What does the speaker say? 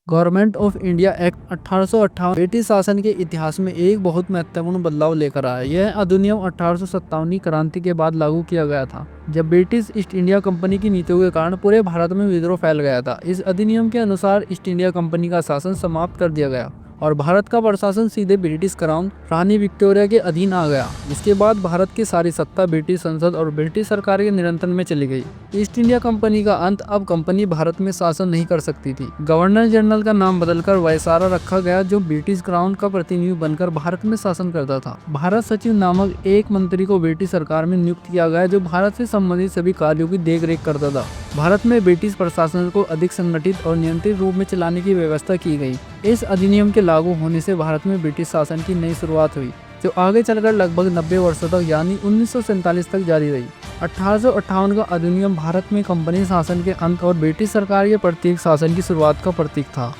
Government of India act 1858 British शासन के इतिहास में एक बहुत महत्वपूर्ण बदलाव लेकर आया। यह अधिनियम 1857 क्रांति के बाद लागू किया गया था, जब ब्रिटिश ईस्ट इंडिया कंपनी की नीतियों के कारण पूरे भारत में विद्रोह फैल गया था। इस अधिनियम के अनुसार ईस्ट इंडिया कंपनी का शासन समाप्त कर दिया गया और भारत का प्रशासन सीधे ब्रिटिश क्राउन रानी विक्टोरिया के अधीन आ गया। इसके बाद भारत की सारी सत्ता ब्रिटिश संसद और ब्रिटिश सरकार के नियंत्रण में चली गई। ईस्ट इंडिया कंपनी का अंत, अब कंपनी भारत में शासन नहीं कर सकती थी। गवर्नर जनरल का नाम बदलकर वायसराय रखा गया, जो ब्रिटिश क्राउन का प्रतिनिधि बनकर भारत में शासन करता था। भारत सचिव नामक एक मंत्री को ब्रिटिश सरकार में नियुक्त किया गया, जो भारत से संबंधित सभी कार्यों की देखरेख करता था। भारत में ब्रिटिश प्रशासन को अधिक संगठित और नियंत्रित रूप में चलाने की व्यवस्था की गई। इस अधिनियम के लागू होने से भारत में ब्रिटिश शासन की नई शुरुआत हुई, जो आगे चलकर लगभग 90 वर्षों तक यानी 1947 तक जारी रही। 1858 का अधिनियम भारत में कंपनी शासन के अंत और ब्रिटिश सरकार के प्रतीक शासन की शुरुआत का प्रतीक था।